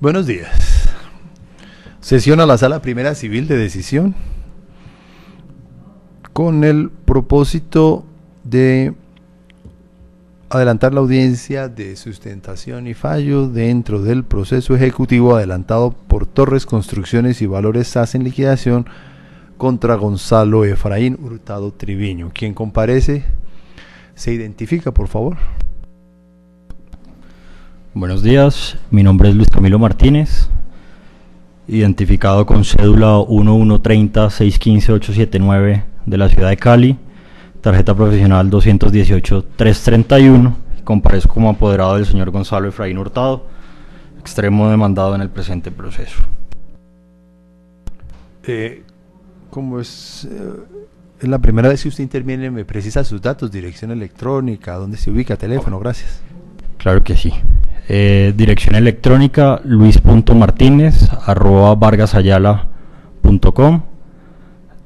Buenos días. Sesiona la Sala Primera Civil de Decisión con el propósito de adelantar la audiencia de sustentación y fallo dentro del proceso ejecutivo adelantado por Torres Construcciones y Valores SAS en liquidación contra Gonzalo Efraín Hurtado Triviño. Quien comparece se identifica, por favor. Buenos días, mi nombre es Luis Camilo Martínez, identificado con cédula 1130-615-879 de la ciudad de Cali, tarjeta profesional 218-331, comparezco como apoderado del señor Gonzalo Efraín Hurtado, extremo demandado en el presente proceso. Como es la primera vez que usted interviene, me precisa sus datos, dirección electrónica, dónde se ubica, teléfono, gracias. Claro que sí. Dirección electrónica luis.martinez@vargasayala.com.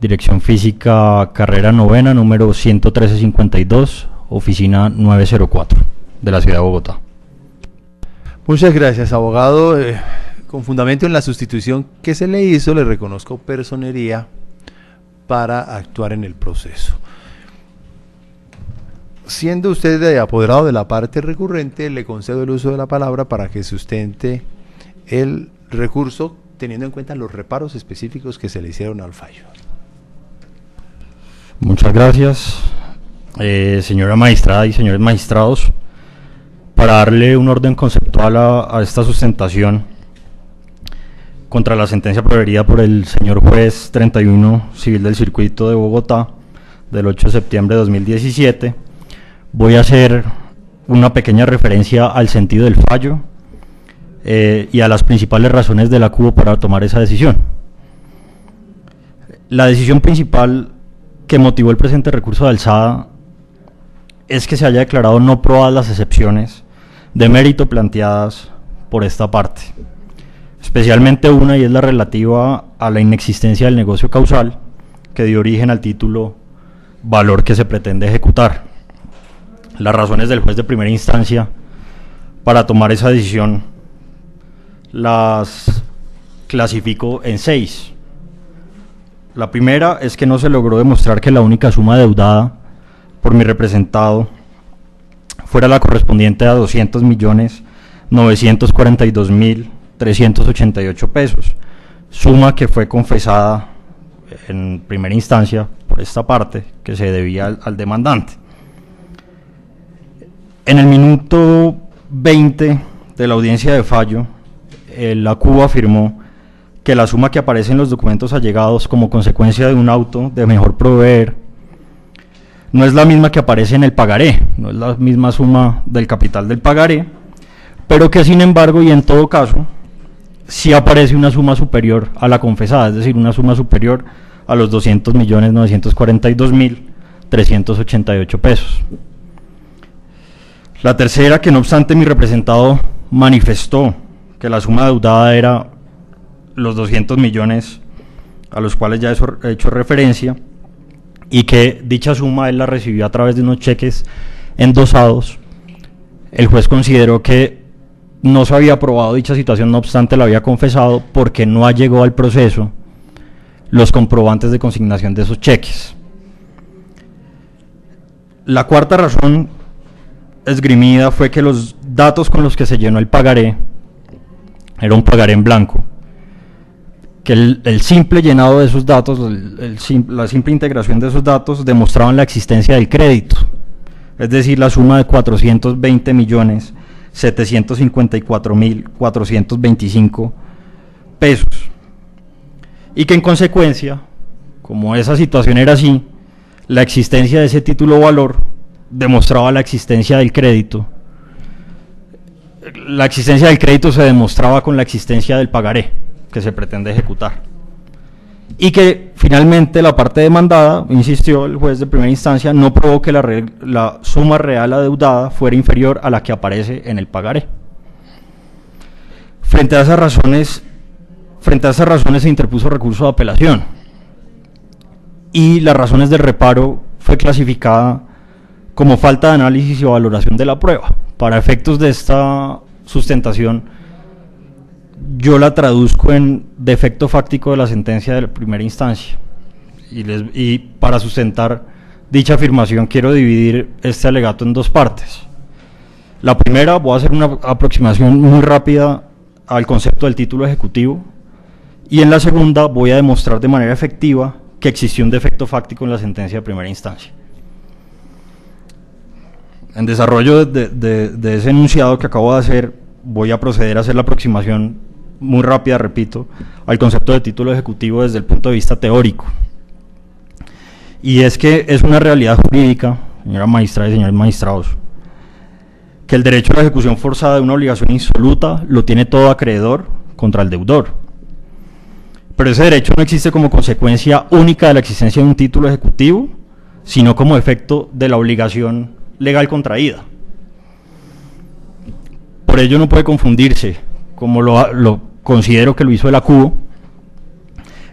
Dirección física Carrera Novena, número 11352, oficina 904 de la ciudad de Bogotá. Muchas gracias, abogado. Con fundamento en la sustitución que se le hizo, le reconozco personería para actuar en el proceso. Siendo usted apoderado de la parte recurrente, le concedo el uso de la palabra para que sustente el recurso teniendo en cuenta los reparos específicos que se le hicieron al fallo. Muchas gracias, señora magistrada y señores magistrados. Para darle un orden conceptual a esta sustentación contra la sentencia proferida por el señor juez 31 Civil del Circuito de Bogotá del 8 de septiembre de 2017, voy a hacer una pequeña referencia al sentido del fallo y a las principales razones de la CUBO para tomar esa decisión. La decisión principal que motivó el presente recurso de alzada es que se haya declarado no probadas las excepciones de mérito planteadas por esta parte, especialmente una, y es la relativa a la inexistencia del negocio causal que dio origen al título valor que se pretende ejecutar. Las razones del juez de primera instancia para tomar esa decisión las clasifico en 6. La primera es que no se logró demostrar que la única suma deudada por mi representado fuera la correspondiente a 200.942.388 pesos, suma que fue confesada en primera instancia por esta parte que se debía al demandante. En el minuto 20 de la audiencia de fallo, la CUBO afirmó que la suma que aparece en los documentos allegados como consecuencia de un auto de mejor proveer no es la misma que aparece en el pagaré, no es la misma suma del capital del pagaré, pero que sin embargo y en todo caso sí aparece una suma superior a la confesada, es decir, una suma superior a los 200.942.388 pesos. La tercera, que no obstante mi representado manifestó que la suma deudada era los 200 millones a los cuales ya he hecho referencia, y que dicha suma él la recibió a través de unos cheques endosados, el juez consideró que no se había aprobado dicha situación, no obstante la había confesado porque no allegó al proceso los comprobantes de consignación de esos cheques. La cuarta razón esgrimida fue que los datos con los que se llenó el pagaré era un pagaré en blanco, que el simple llenado de esos datos, la simple integración de esos datos demostraban la existencia del crédito, es decir, la suma de 420.754.425 pesos, y que en consecuencia, como esa situación era así, la existencia de ese título valor demostraba la existencia del crédito. La existencia del crédito se demostraba con la existencia del pagaré que se pretende ejecutar, y que finalmente la parte demandada, insistió el juez de primera instancia, no probó que la suma real adeudada fuera inferior a la que aparece en el pagaré. Frente a esas razones se interpuso recurso de apelación, y las razones del reparo fue clasificada como falta de análisis y valoración de la prueba. Para efectos de esta sustentación, yo la traduzco en defecto fáctico de la sentencia de la primera instancia. Y para sustentar dicha afirmación quiero dividir este alegato en dos partes. La primera, voy a hacer una aproximación muy rápida al concepto del título ejecutivo, y en la segunda voy a demostrar de manera efectiva que existió un defecto fáctico en la sentencia de primera instancia. En desarrollo de ese enunciado que acabo de hacer, voy a proceder a hacer la aproximación muy rápida, repito, al concepto de título ejecutivo desde el punto de vista teórico. Y es que es una realidad jurídica, señora magistrada y señores magistrados, que el derecho a la ejecución forzada de una obligación insoluta lo tiene todo acreedor contra el deudor. Pero ese derecho no existe como consecuencia única de la existencia de un título ejecutivo, sino como efecto de la obligación legal contraída. Por ello no puede confundirse, como lo considero que lo hizo el acudo,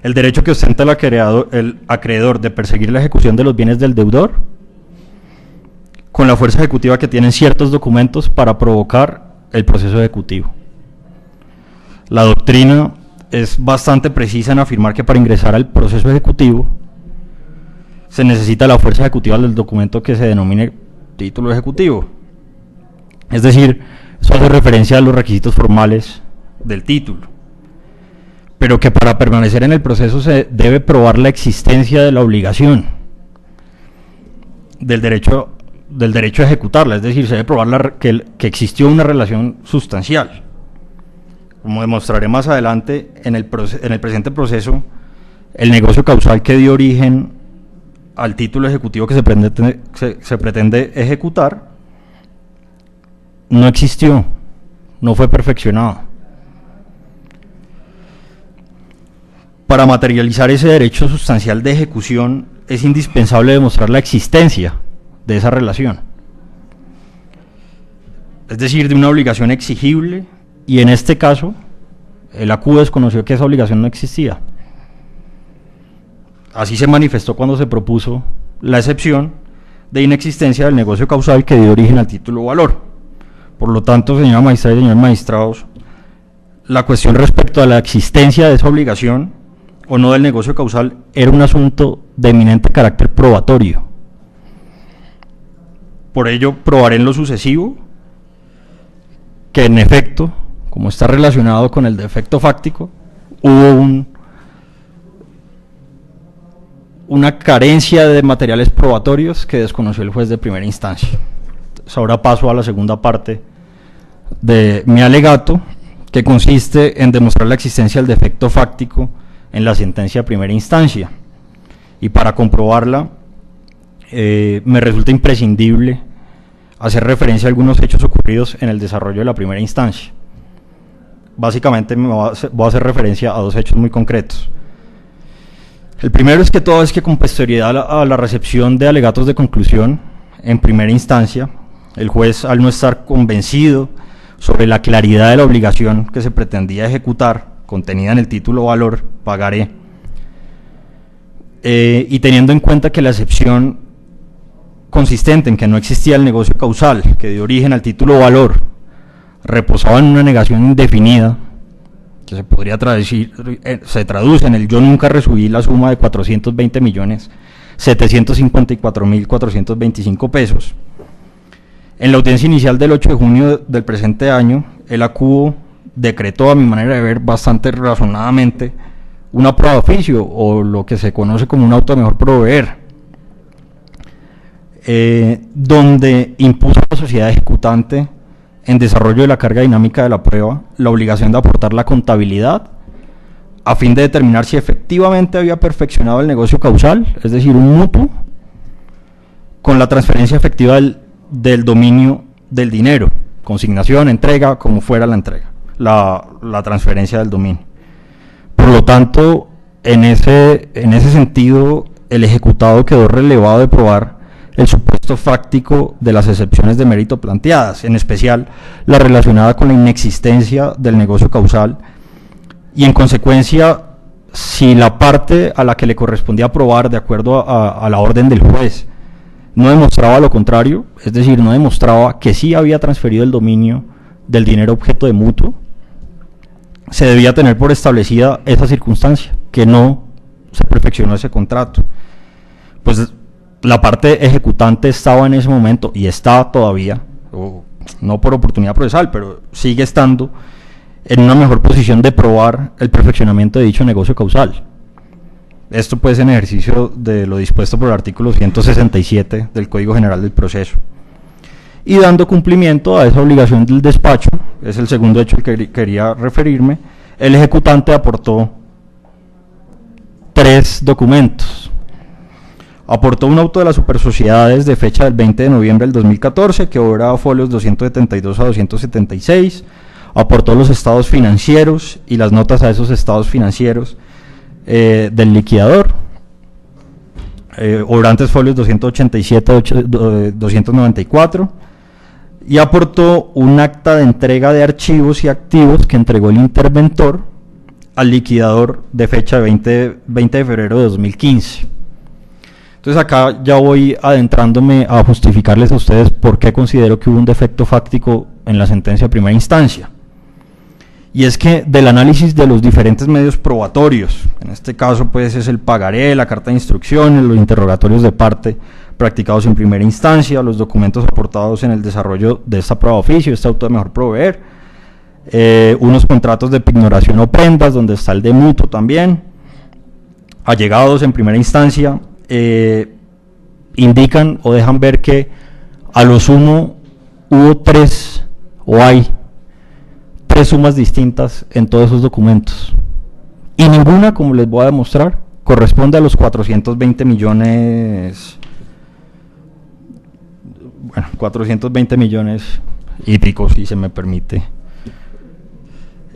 el derecho que ostenta el acreedor de perseguir la ejecución de los bienes del deudor con la fuerza ejecutiva que tienen ciertos documentos para provocar el proceso ejecutivo. La doctrina es bastante precisa en afirmar que para ingresar al proceso ejecutivo se necesita la fuerza ejecutiva del documento que se denomine título ejecutivo. Es decir, eso hace referencia a los requisitos formales del título, pero que para permanecer en el proceso se debe probar la existencia de la obligación, del derecho a ejecutarla, es decir, se debe probar que existió una relación sustancial. Como demostraré más adelante, en el presente proceso, el negocio causal que dio origen al título ejecutivo que se pretende ejecutar no existió, no fue perfeccionado. Para materializar ese derecho sustancial de ejecución es indispensable demostrar la existencia de esa relación, es decir, de una obligación exigible, y en este caso el acudo desconoció que esa obligación no existía. Así se manifestó cuando se propuso la excepción de inexistencia del negocio causal que dio origen al título o valor. Por lo tanto, señora magistrada y señores magistrados, la cuestión respecto a la existencia de esa obligación o no del negocio causal era un asunto de eminente carácter probatorio. Por ello, probaré en lo sucesivo que en efecto, como está relacionado con el defecto fáctico, hubo una carencia de materiales probatorios que desconoció el juez de primera instancia. Entonces, ahora paso a la segunda parte de mi alegato, que consiste en demostrar la existencia del defecto fáctico en la sentencia de primera instancia. Y para comprobarla, me resulta imprescindible hacer referencia a algunos hechos ocurridos en el desarrollo de la primera instancia. Básicamente voy a hacer referencia a dos hechos muy concretos. El primero es que toda vez que con posterioridad a la recepción de alegatos de conclusión en primera instancia, el juez, al no estar convencido sobre la claridad de la obligación que se pretendía ejecutar, contenida en el título o valor, pagaré, y teniendo en cuenta que la excepción consistente en que no existía el negocio causal que dio origen al título o valor reposaba en una negación indefinida, que se podría traducir, se traduce en el yo nunca recibí la suma de 420.754.425 pesos. En la audiencia inicial del 8 de junio del presente año, el acudo decretó, a mi manera de ver, bastante razonadamente, una prueba de oficio, o lo que se conoce como un auto de mejor proveer, donde impuso a la sociedad ejecutante, en desarrollo de la carga dinámica de la prueba, la obligación de aportar la contabilidad a fin de determinar si efectivamente había perfeccionado el negocio causal, es decir, un mutuo, con la transferencia efectiva del dominio del dinero, consignación, entrega, como fuera la entrega, la transferencia del dominio. Por lo tanto, en ese sentido, el ejecutado quedó relevado de probar el supuesto fáctico de las excepciones de mérito planteadas, en especial la relacionada con la inexistencia del negocio causal, y en consecuencia, si la parte a la que le correspondía probar de acuerdo a la orden del juez no demostraba lo contrario, es decir, no demostraba que sí había transferido el dominio del dinero objeto de mutuo, se debía tener por establecida esa circunstancia, que no se perfeccionó ese contrato. Pues la parte ejecutante estaba en ese momento, y está todavía, no por oportunidad procesal, pero sigue estando en una mejor posición de probar el perfeccionamiento de dicho negocio causal. Esto pues en ejercicio de lo dispuesto por el artículo 167 del Código General del Proceso. Y dando cumplimiento a esa obligación del despacho, es el segundo hecho al que quería referirme, el ejecutante aportó 3 documentos. Aportó un auto de las supersociedades de fecha del 20 de noviembre del 2014, que obra folios 272 a 276, aportó los estados financieros y las notas a esos estados financieros del liquidador, obrantes folios 287 a 294, y aportó un acta de entrega de archivos y activos que entregó el interventor al liquidador de fecha 20 de febrero de 2015. Entonces acá ya voy adentrándome a justificarles a ustedes por qué considero que hubo un defecto fáctico en la sentencia de primera instancia. Y es que del análisis de los diferentes medios probatorios, en este caso pues es el pagaré, la carta de instrucciones, los interrogatorios de parte practicados en primera instancia, los documentos aportados en el desarrollo de esta prueba de oficio, este auto de mejor proveer, unos contratos de pignoración o prendas, donde está el de mutuo también, allegados en primera instancia, indican o dejan ver que a lo sumo hubo 3 o hay 3 sumas distintas en todos esos documentos, y ninguna, como les voy a demostrar, corresponde a los 420 millones, bueno, 420 millones hídricos, si se me permite.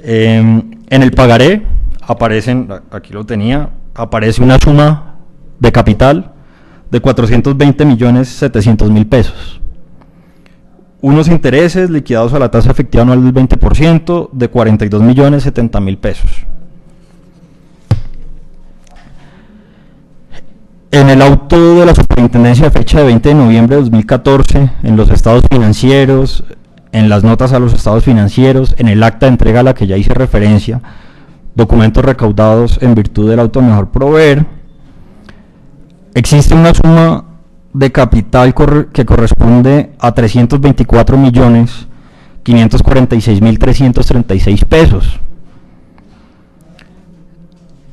En el pagaré aparecen, aquí lo tenía, aparece una suma de capital de 420 millones 700 mil pesos. Unos intereses liquidados a la tasa efectiva anual del 20% de 42 millones 70 mil pesos. En el auto de la superintendencia de fecha de 20 de noviembre de 2014, en los estados financieros, en las notas a los estados financieros, en el acta de entrega a la que ya hice referencia, documentos recaudados en virtud del auto de mejor proveer, existe una suma de capital que corresponde a 324 millones 546 mil 336 pesos,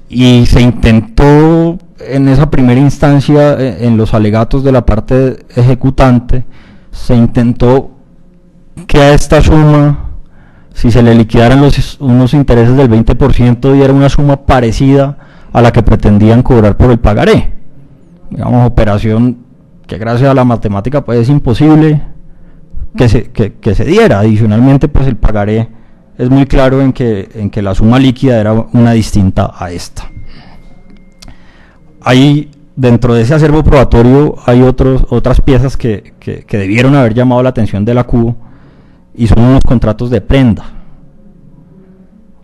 y se intentó en esa primera instancia, en los alegatos de la parte ejecutante, se intentó que a esta suma, si se le liquidaran unos intereses del 20%, diera una suma parecida a la que pretendían cobrar por el pagaré. Digamos, operación que gracias a la matemática pues es imposible que se diera. Adicionalmente, pues el pagaré es muy claro en que la suma líquida era una distinta a esta. Ahí, dentro de ese acervo probatorio, hay otras piezas que debieron haber llamado la atención de la CUBO, y son unos contratos de prenda.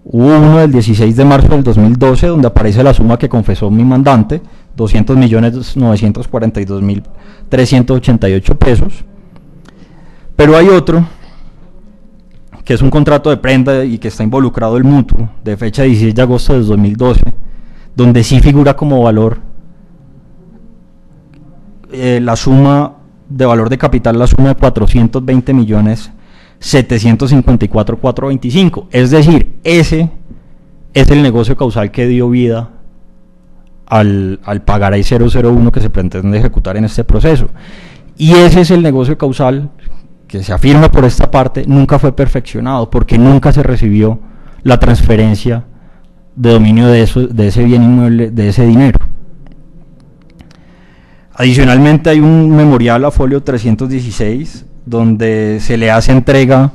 Hubo uno del 16 de marzo del 2012, donde aparece la suma que confesó mi mandante, 200.942.388 pesos. Pero hay otro, que es un contrato de prenda y que está involucrado el mutuo, de fecha 16 de agosto de 2012, donde sí figura como valor la suma de valor de capital, la suma de 420 millones 754.425. Es decir, ese es el negocio causal que dio vida al pagaré 001 que se pretende ejecutar en este proceso. Y ese es el negocio causal que se afirma por esta parte nunca fue perfeccionado, porque nunca se recibió la transferencia de dominio de ese bien inmueble, de ese dinero. Adicionalmente hay un memorial a folio 316 donde se le hace entrega,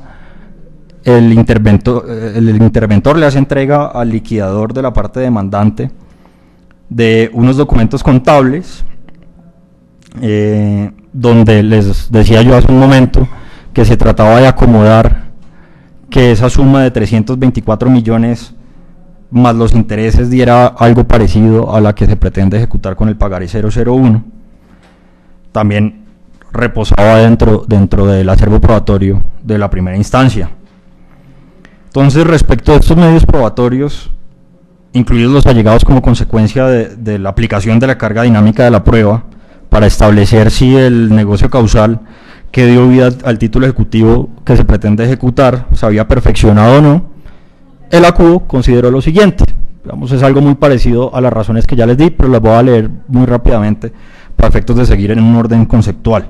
el interventor le hace entrega al liquidador de la parte demandante de unos documentos contables, donde les decía yo hace un momento que se trataba de acomodar que esa suma de 324 millones más los intereses diera algo parecido a la que se pretende ejecutar con el pagaré 001. También reposaba dentro del acervo probatorio de la primera instancia. Entonces, respecto a estos medios probatorios, incluidos los allegados como consecuencia de la aplicación de la carga dinámica de la prueba, para establecer si el negocio causal que dio vida al título ejecutivo que se pretende ejecutar se había perfeccionado o no, el acudo consideró lo siguiente. Digamos, es algo muy parecido a las razones que ya les di, pero las voy a leer muy rápidamente para efectos de seguir en un orden conceptual.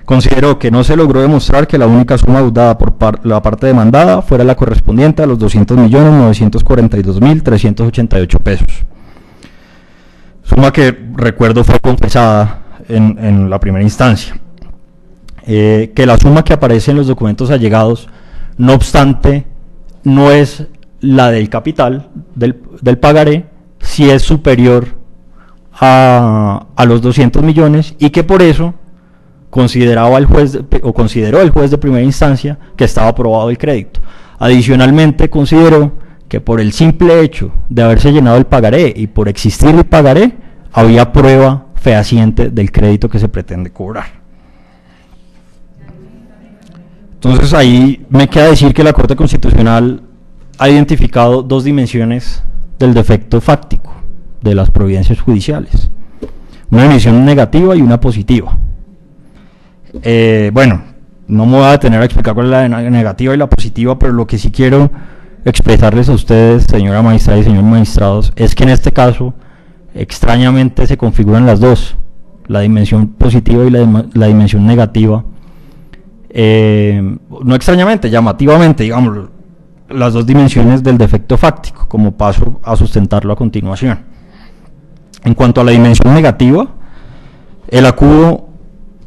Consideró que no se logró demostrar que la única suma deudada por la parte demandada fuera la correspondiente a los 200.942.388 pesos. Suma que, recuerdo, fue confesada en la primera instancia. Que la suma que aparece en los documentos allegados, no obstante, no es la del capital del pagaré, si es superior a los 200 millones, y que por eso consideró el juez de primera instancia que estaba aprobado el crédito. Adicionalmente, consideró que por el simple hecho de haberse llenado el pagaré y por existir el pagaré, había prueba fehaciente del crédito que se pretende cobrar. Entonces ahí me queda decir que la Corte Constitucional ha identificado dos dimensiones del defecto fáctico de las providencias judiciales: una dimensión negativa y una positiva. Bueno, no me voy a detener a explicar cuál es la negativa y la positiva, pero lo que sí quiero expresarles a ustedes, señora magistrada y señores magistrados, es que en este caso extrañamente se configuran las dos, la dimensión positiva y la dimensión negativa. No extrañamente, llamativamente, digamos, las dos dimensiones del defecto fáctico, como paso a sustentarlo a continuación. En cuanto a la dimensión negativa, el acudo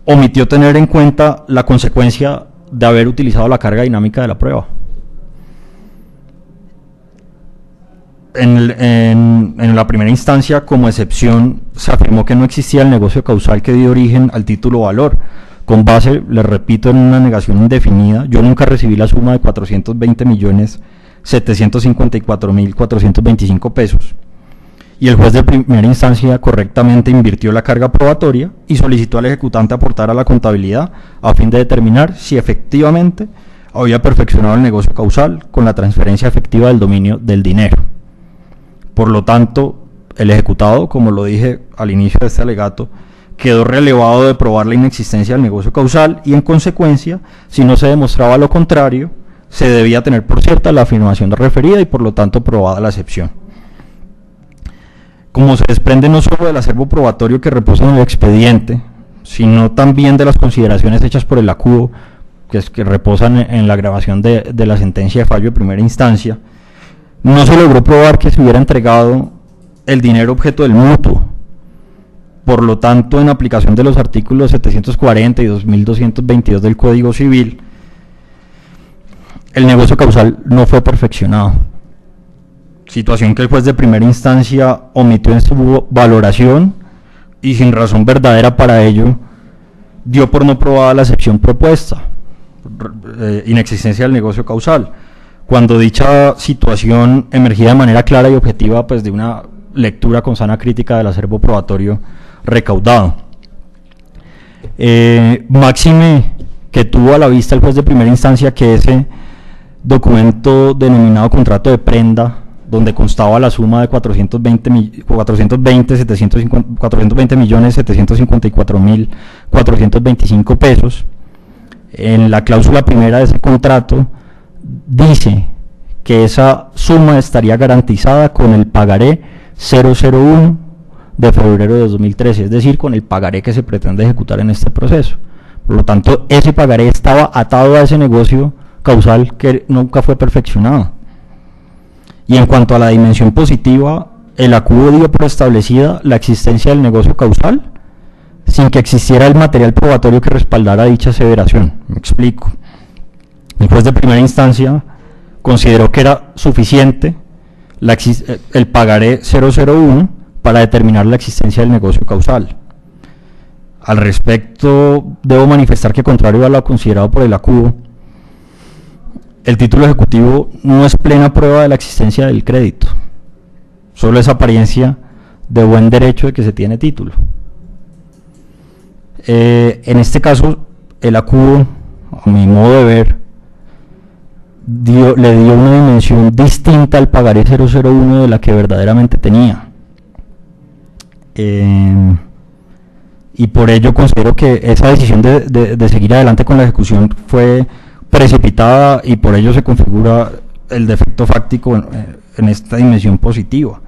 omitió tener en cuenta la consecuencia de haber utilizado la carga dinámica de la prueba. En la primera instancia, como excepción, se afirmó que no existía el negocio causal que dio origen al título valor. Con base, les repito, en una negación indefinida, yo nunca recibí la suma de 420.754.425 pesos. Y el juez de primera instancia correctamente invirtió la carga probatoria y solicitó al ejecutante aportar a la contabilidad a fin de determinar si efectivamente había perfeccionado el negocio causal con la transferencia efectiva del dominio del dinero. Por lo tanto, el ejecutado, como lo dije al inicio de este alegato, quedó relevado de probar la inexistencia del negocio causal y, en consecuencia, si no se demostraba lo contrario, se debía tener por cierta la afirmación referida y, por lo tanto, probada la excepción. Como se desprende no solo del acervo probatorio que reposa en el expediente, sino también de las consideraciones hechas por el acudo, que reposan en la grabación de la sentencia de fallo de primera instancia, no se logró probar que se hubiera entregado el dinero objeto del mutuo. Por lo tanto, en aplicación de los artículos 740 y 2222 del Código Civil, el negocio causal no fue perfeccionado. Situación que el juez de primera instancia omitió en su valoración y, sin razón verdadera para ello, dio por no probada la excepción propuesta, inexistencia del negocio causal, cuando dicha situación emergía de manera clara y objetiva, pues, de una lectura con sana crítica del acervo probatorio recaudado. Máxime que tuvo a la vista el juez de primera instancia que ese documento denominado contrato de prenda, donde constaba la suma de 420.754.425 pesos, en la cláusula primera de ese contrato dice que esa suma estaría garantizada con el pagaré 001 de febrero de 2013, es decir, con el pagaré que se pretende ejecutar en este proceso. Por lo tanto, ese pagaré estaba atado a ese negocio causal que nunca fue perfeccionado. Y en cuanto a la dimensión positiva, el acudo dio por establecida la existencia del negocio causal sin que existiera el material probatorio que respaldara dicha aseveración. Me explico. El juez de primera instancia consideró que era suficiente el pagaré 001 para determinar la existencia del negocio causal. Al respecto, debo manifestar que, contrario a lo considerado por el acudo, el título ejecutivo no es plena prueba de la existencia del crédito, solo es apariencia de buen derecho de que se tiene título. En este caso, el acudo, a mi modo de ver, le dio una dimensión distinta al pagaré 001 de la que verdaderamente tenía. Y por ello considero que esa decisión de seguir adelante con la ejecución fue precipitada, y por ello se configura el defecto fáctico en esta dimensión positiva.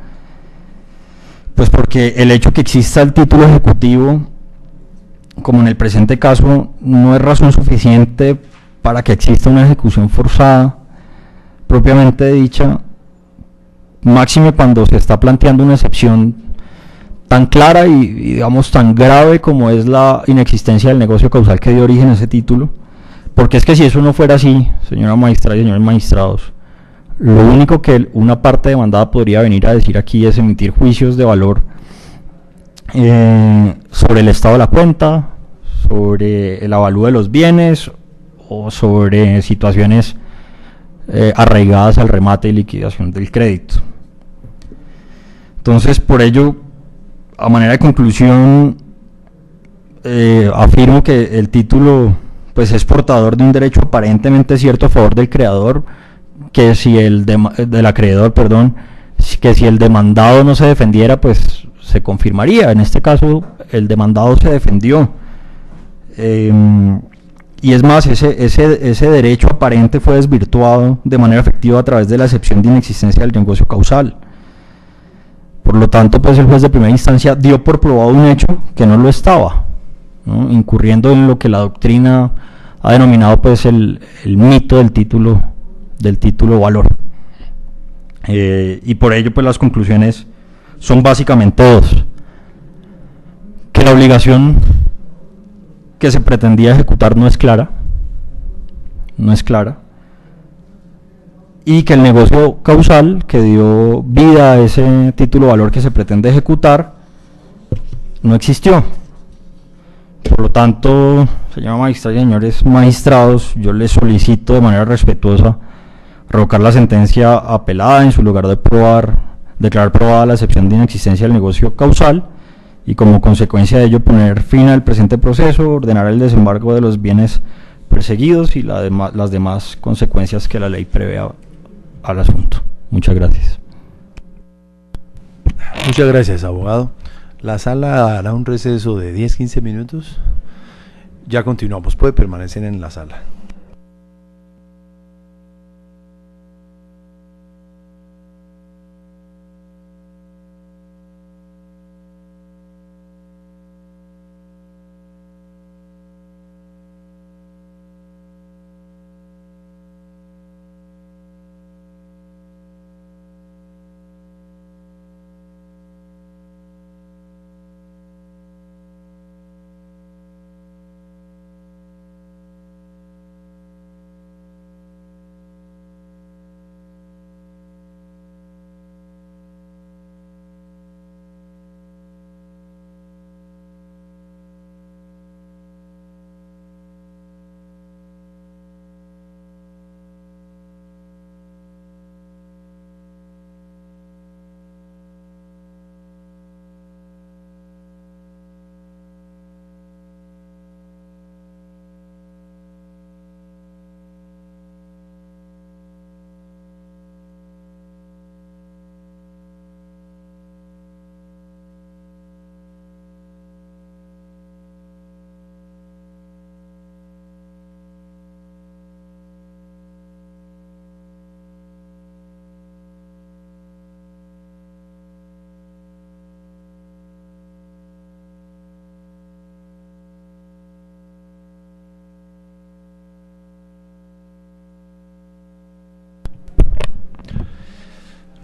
Pues porque el hecho que exista el título ejecutivo, como en el presente caso, no es razón suficiente para que exista una ejecución forzada propiamente dicha, máxime cuando se está planteando una excepción tan clara y digamos tan grave como es la inexistencia del negocio causal que dio origen a ese título. Porque es que si eso no fuera así, señora magistrada y señores magistrados, lo único que una parte demandada podría venir a decir aquí es emitir juicios de valor sobre el estado de la cuenta, sobre el avalúo de los bienes o sobre situaciones arraigadas al remate y liquidación del crédito. Entonces, por ello, a manera de conclusión, afirmo que el título pues es portador de un derecho aparentemente cierto a favor del creador, que si del acreedor, perdón, que si el demandado no se defendiera, pues se confirmaría. En este caso, el demandado se defendió. Y es más, ese derecho aparente fue desvirtuado de manera efectiva a través de la excepción de inexistencia del negocio causal. Por lo tanto, pues el juez de primera instancia dio por probado un hecho que no lo estaba, ¿no? Incurriendo en lo que la doctrina ha denominado pues el mito del título valor. Y por ello pues las conclusiones son básicamente dos: que la obligación que se pretendía ejecutar no es clara, y que el negocio causal que dio vida a ese título valor que se pretende ejecutar no existió. Por lo tanto, señora magistrada y señores magistrados, yo les solicito de manera respetuosa revocar la sentencia apelada, en su lugar de declarar probada la excepción de inexistencia del negocio causal, y como consecuencia de ello poner fin al presente proceso, ordenar el desembarco de los bienes perseguidos y las demás consecuencias que la ley prevé al asunto. Muchas gracias. Muchas gracias, abogado. La sala hará un receso de 10-15 minutos. Ya continuamos. Puede permanecer en la sala.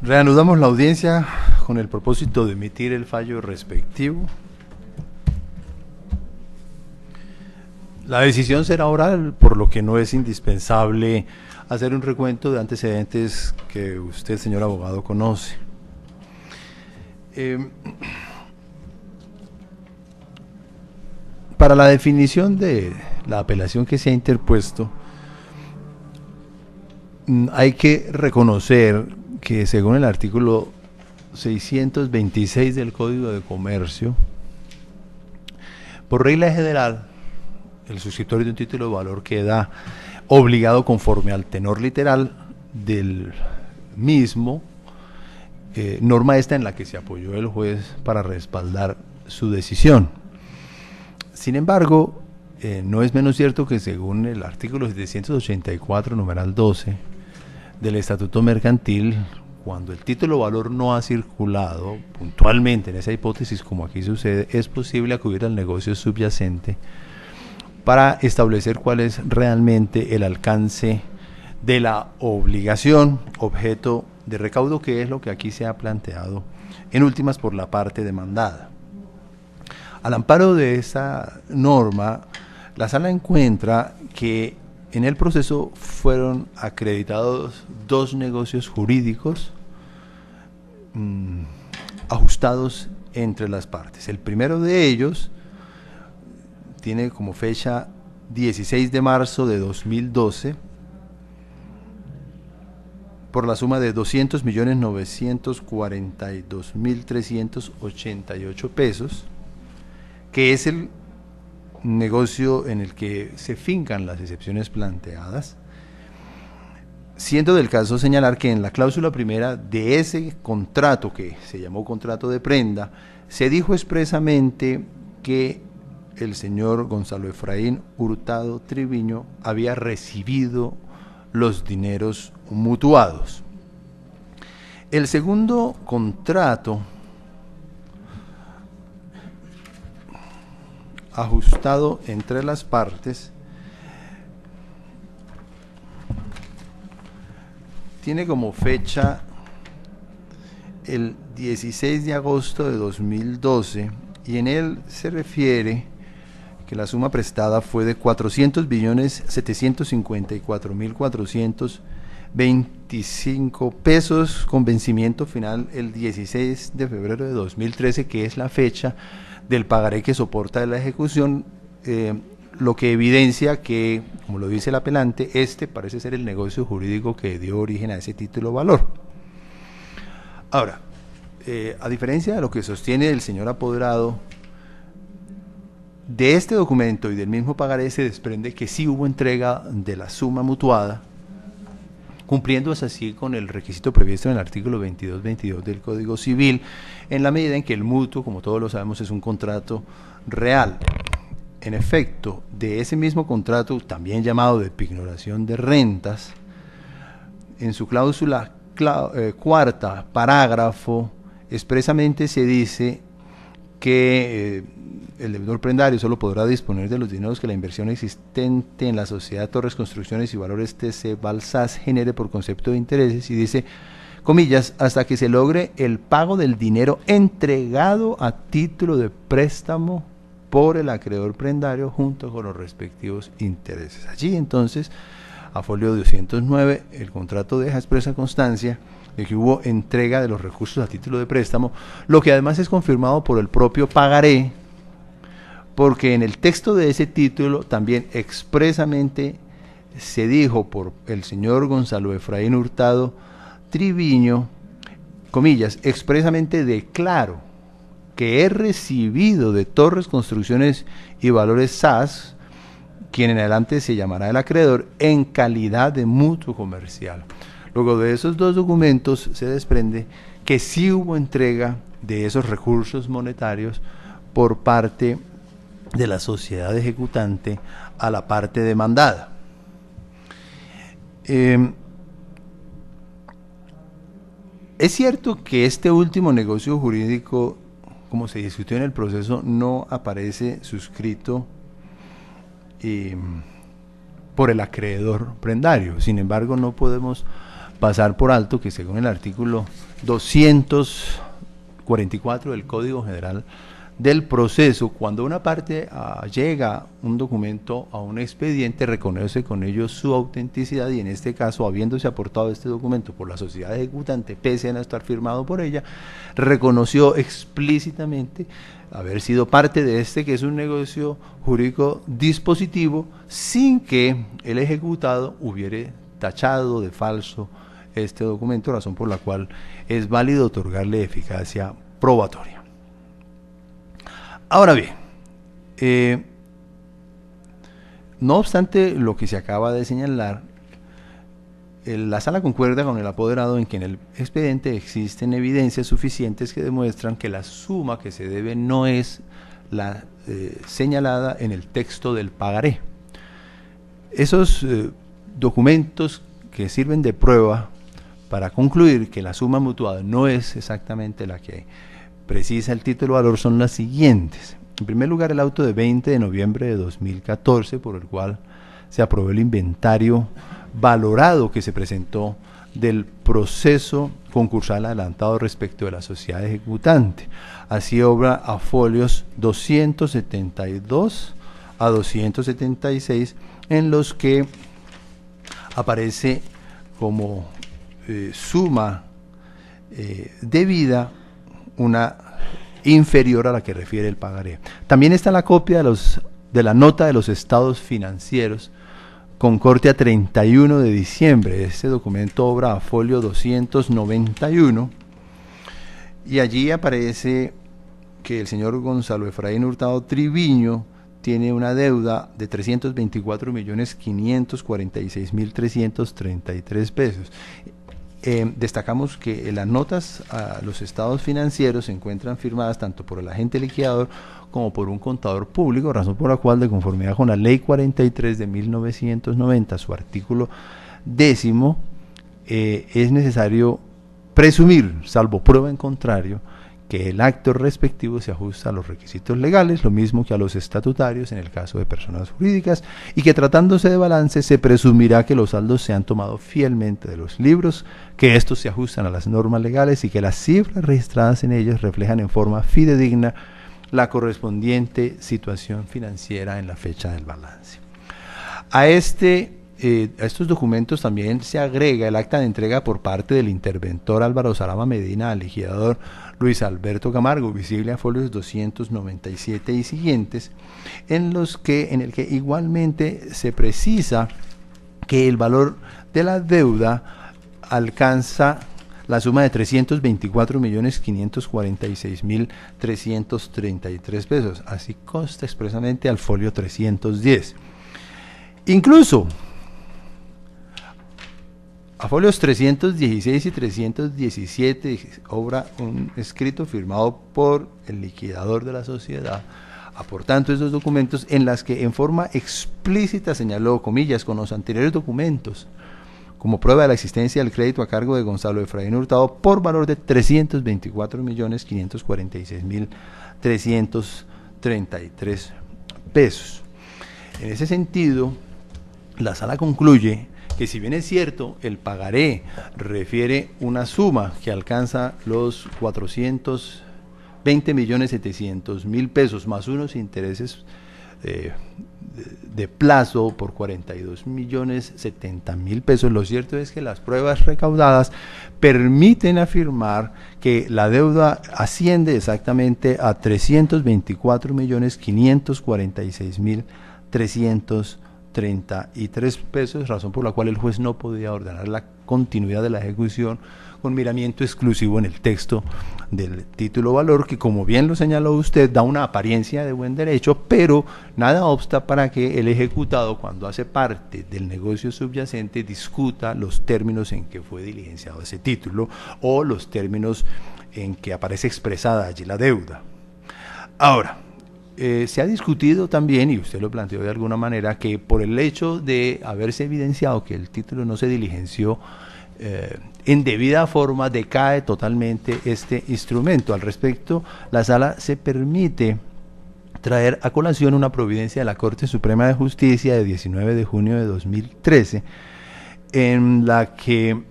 Reanudamos la audiencia con el propósito de emitir el fallo respectivo. La decisión será oral, por lo que no es indispensable hacer un recuento de antecedentes que usted, señor abogado, conoce. Para la definición de la apelación que se ha interpuesto, hay que reconocer que según el artículo 626 del Código de Comercio, por regla general, el suscriptorio de un título de valor queda obligado conforme al tenor literal del mismo, norma esta en la que se apoyó el juez para respaldar su decisión. Sin embargo, no es menos cierto que según el artículo 784, numeral 12 del Estatuto Mercantil, cuando el título valor no ha circulado puntualmente en esa hipótesis, como aquí sucede, es posible acudir al negocio subyacente para establecer cuál es realmente el alcance de la obligación objeto de recaudo, que es lo que aquí se ha planteado en últimas por la parte demandada. Al amparo de esta norma, la sala encuentra que en el proceso fueron acreditados dos negocios jurídicos ajustados entre las partes. El primero de ellos tiene como fecha 16 de marzo de 2012 por la suma de 200.942.388 pesos, que es el negocio en el que se fincan las excepciones planteadas, siendo del caso señalar que en la cláusula primera de ese contrato, que se llamó contrato de prenda, se dijo expresamente que el señor Gonzalo Efraín Hurtado Triviño había recibido los dineros mutuados. El segundo contrato ajustado entre las partes tiene como fecha el 16 de agosto de 2012 y en él se refiere que la suma prestada fue de 400.754.425 pesos con vencimiento final el 16 de febrero de 2013, que es la fecha del pagaré que soporta la ejecución, lo que evidencia que, como lo dice el apelante, este parece ser el negocio jurídico que dio origen a ese título valor. Ahora, a diferencia de lo que sostiene el señor apoderado, de este documento y del mismo pagaré se desprende que sí hubo entrega de la suma mutuada, cumpliendo así con el requisito previsto en el artículo 22 del Código Civil, en la medida en que el mutuo, como todos lo sabemos, es un contrato real. En efecto, de ese mismo contrato, también llamado de pignoración de rentas, en su cláusula cuarta, parágrafo, expresamente se dice que el deudor prendario solo podrá disponer de los dineros que la inversión existente en la sociedad Torres Construcciones y Valores TC Balsas genere por concepto de intereses, y dice, comillas, hasta que se logre el pago del dinero entregado a título de préstamo por el acreedor prendario junto con los respectivos intereses. Allí entonces, a folio 209, el contrato deja expresa constancia de que hubo entrega de los recursos a título de préstamo, lo que además es confirmado por el propio pagaré, porque en el texto de ese título también expresamente se dijo por el señor Gonzalo Efraín Hurtado Triviño, comillas, expresamente declaro que he recibido de Torres Construcciones y Valores SAS, quien en adelante se llamará el acreedor, en calidad de mutuo comercial. Luego de esos dos documentos se desprende que sí hubo entrega de esos recursos monetarios por parte de la sociedad ejecutante a la parte demandada. Es cierto que este último negocio jurídico, como se discutió en el proceso, no aparece suscrito por el acreedor prendario. Sin embargo, no podemos pasar por alto que según el artículo 244 del Código General del Proceso, cuando una parte llega un documento a un expediente, reconoce con ello su autenticidad, y en este caso, habiéndose aportado este documento por la sociedad ejecutante, pese a no estar firmado por ella, reconoció explícitamente haber sido parte de este, que es un negocio jurídico dispositivo, sin que el ejecutado hubiere tachado de falso este documento, razón por la cual es válido otorgarle eficacia probatoria. Ahora bien, no obstante lo que se acaba de señalar, la sala concuerda con el apoderado en que en el expediente existen evidencias suficientes que demuestran que la suma que se debe no es la señalada en el texto del pagaré. Esos documentos que sirven de prueba para concluir que la suma mutuada no es exactamente la que precisa el título de valor son las siguientes. En primer lugar, el auto de 20 de noviembre de 2014, por el cual se aprobó el inventario valorado que se presentó del proceso concursal adelantado respecto de la sociedad ejecutante. Así obra a folios 272 a 276, en los que aparece como suma debida una inferior a la que refiere el pagaré. También está la copia de la nota de los estados financieros con corte a 31 de diciembre. Este documento obra a folio 291 y allí aparece que el señor Gonzalo Efraín Hurtado Triviño tiene una deuda de 324.546.333 pesos. Destacamos que las notas a los estados financieros se encuentran firmadas tanto por el agente liquidador como por un contador público, razón por la cual, de conformidad con la Ley 43 de 1990, su artículo 10º, es necesario presumir, salvo prueba en contrario, que el acto respectivo se ajusta a los requisitos legales, lo mismo que a los estatutarios en el caso de personas jurídicas, y que tratándose de balance se presumirá que los saldos se han tomado fielmente de los libros, que estos se ajustan a las normas legales y que las cifras registradas en ellos reflejan en forma fidedigna la correspondiente situación financiera en la fecha del balance. A estos documentos también se agrega el acta de entrega por parte del interventor Álvaro Sarama Medina al liquidador Luis Alberto Camargo, visible a folios 297 y siguientes, en el que igualmente se precisa que el valor de la deuda alcanza la suma de 324.546.333 pesos. Así consta expresamente al folio 310. Incluso a folios 316 y 317 obra un escrito firmado por el liquidador de la sociedad, aportando esos documentos en las que en forma explícita señaló, comillas, con los anteriores documentos, como prueba de la existencia del crédito a cargo de Gonzalo Efraín Hurtado por valor de 324.546.333 pesos. En ese sentido, la sala concluye que, si bien es cierto, el pagaré refiere una suma que alcanza los 420.700.000 pesos más unos intereses de plazo por 42.070.000 pesos, lo cierto es que las pruebas recaudadas permiten afirmar que la deuda asciende exactamente a 324.546.333 pesos, razón por la cual el juez no podía ordenar la continuidad de la ejecución con miramiento exclusivo en el texto del título valor, que, como bien lo señaló usted, da una apariencia de buen derecho, pero nada obsta para que el ejecutado, cuando hace parte del negocio subyacente, discuta los términos en que fue diligenciado ese título o los términos en que aparece expresada allí la deuda. Ahora, se ha discutido también, y usted lo planteó de alguna manera, que por el hecho de haberse evidenciado que el título no se diligenció en debida forma, decae totalmente este instrumento. Al respecto, la sala se permite traer a colación una providencia de la Corte Suprema de Justicia de 19 de junio de 2013, en la que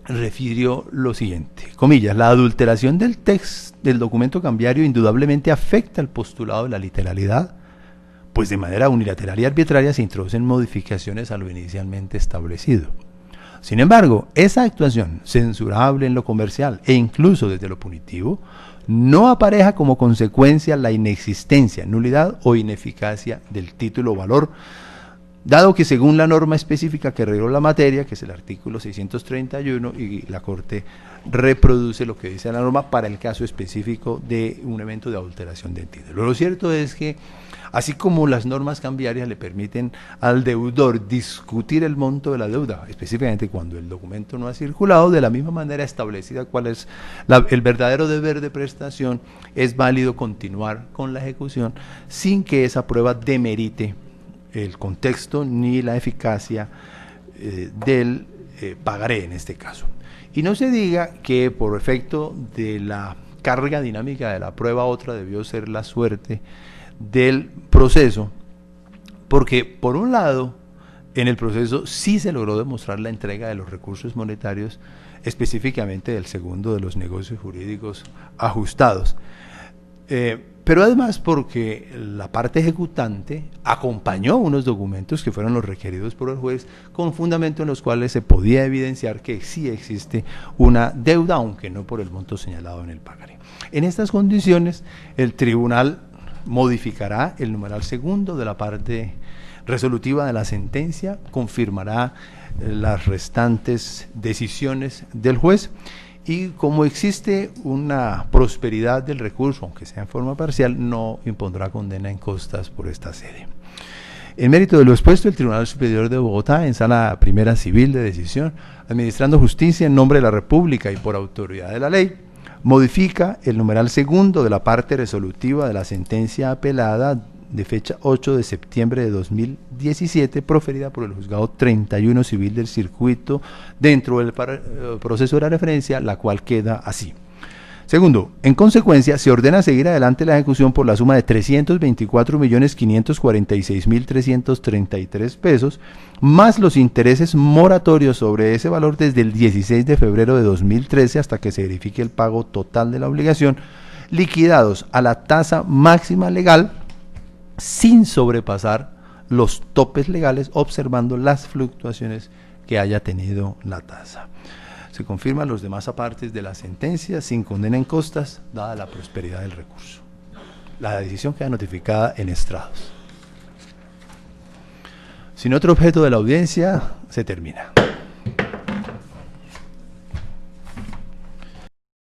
refirió lo siguiente, comillas: la adulteración del texto del documento cambiario indudablemente afecta el postulado de la literalidad, pues de manera unilateral y arbitraria se introducen modificaciones a lo inicialmente establecido. Sin embargo, esa actuación, censurable en lo comercial e incluso desde lo punitivo, no apareja como consecuencia la inexistencia, nulidad o ineficacia del título valor, dado que según la norma específica que reguló la materia, que es el artículo 631, y la Corte reproduce lo que dice la norma para el caso específico de un evento de adulteración de título. Lo cierto es que, así como las normas cambiarias le permiten al deudor discutir el monto de la deuda, específicamente cuando el documento no ha circulado, de la misma manera establecida cuál es el verdadero deber de prestación, es válido continuar con la ejecución sin que esa prueba demerite el contexto ni la eficacia del pagaré en este caso. Y no se diga que por efecto de la carga dinámica de la prueba otra debió ser la suerte del proceso, porque por un lado en el proceso sí se logró demostrar la entrega de los recursos monetarios, específicamente del segundo de los negocios jurídicos ajustados, pero además porque la parte ejecutante acompañó unos documentos que fueron los requeridos por el juez con fundamento en los cuales se podía evidenciar que sí existe una deuda, aunque no por el monto señalado en el pagaré. En estas condiciones, el tribunal modificará el numeral segundo de la parte resolutiva de la sentencia, confirmará las restantes decisiones del juez, y como existe una prosperidad del recurso, aunque sea en forma parcial, no impondrá condena en costas por esta sede. En mérito de lo expuesto, el Tribunal Superior de Bogotá, en Sala Primera Civil de Decisión, administrando justicia en nombre de la República y por autoridad de la ley, modifica el numeral segundo de la parte resolutiva de la sentencia apelada de fecha 8 de septiembre de 2017, proferida por el Juzgado 31 Civil del Circuito dentro del proceso de la referencia, la cual queda así. Segundo, en consecuencia, se ordena seguir adelante la ejecución por la suma de 324.546.333 pesos, más los intereses moratorios sobre ese valor desde el 16 de febrero de 2013 hasta que se verifique el pago total de la obligación, liquidados a la tasa máxima legal, sin sobrepasar los topes legales, observando las fluctuaciones que haya tenido la tasa. Se confirman los demás apartes de la sentencia sin condena en costas, dada la prosperidad del recurso. La decisión queda notificada en estrados. Sin otro objeto de la audiencia, se termina.